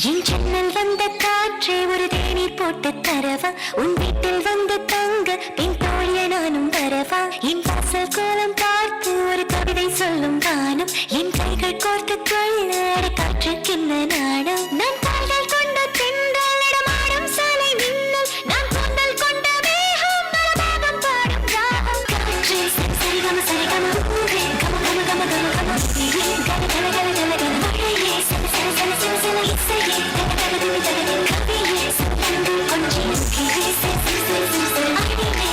என் ஜன்னல் வந்த காற்றே ஒரு தேநீர் போட்டு தரவா, உன் வீட்டில் வந்து தங்க பின் தோழிய நானும் வரவா, என் வாசல் கோலம் பார்த்து ஒரு கவிதை சொல்லும் காணும், என் கைகள் கோர்த்து கொள்ள காற்றுக்கின்ன நாடம், நான் கால்கள் கொண்ட தென்றல் இடமாடும் சாலை மின்னல், நான் கொண்டல் கொண்ட மேகம் பலபாகம் பாடும் ராகம், காற்றே சரிகம சரிகம ஊரே கம கம கம கம கம கல கல கல கல கல மழையே சல சல சல சல சல இசையே தக தக திமி தக திமி கவியே சந்தந்து கொஞ்சி கிரே சே சே சே சே சே அடிமே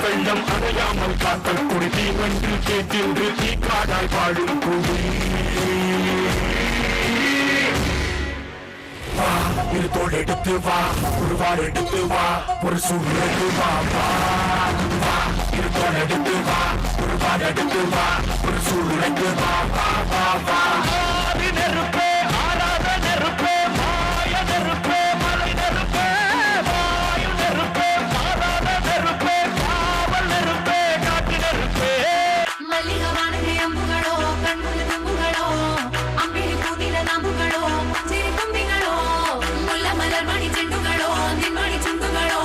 வெள்ளம் அணையாமல் காத்தல் குடி தீவன்று கேட்டின்று தீக்காடாய் வாழும் குடி வா இரு தோள் எடுத்து வா ஒருவாறு எடுத்து வா ஒரு சூழ்நிலை வா வா வா இரு தோள் எடுத்து வா ஒருவாறு எடுத்து வா ஒரு சூழ்நிலை வா வா வா வா நெருப்பே ஆராத நெருப்பே மாய நெருப்பே மலை நெருப்பே வாயு நெருப்பே ஆராத நெருப்பே காவல் நெருப்பே காட்டு நெருப்பே மல்லிகவானகை அம்புகளோ கண்முல நம்புகளோ அம்பிளி பூவில நம்புகளோ சிறு கும்பிகளோ முல்ல மலர் மணி ಚೆಂಡುಗಳೋ ನಿನ್ಮಣಿ ಚುಂಡುಗಳೋ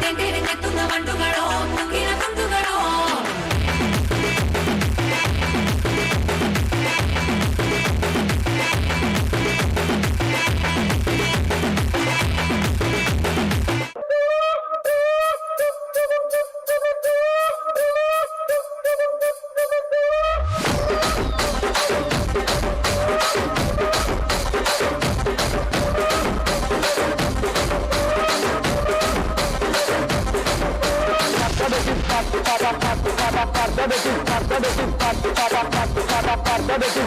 ತೆಂಟೆರೆ ನೆತ್ತುന്ന ಬಂಡುಗಳೋ ಮುಗಿನ ತುಂಡುಗಳೋ That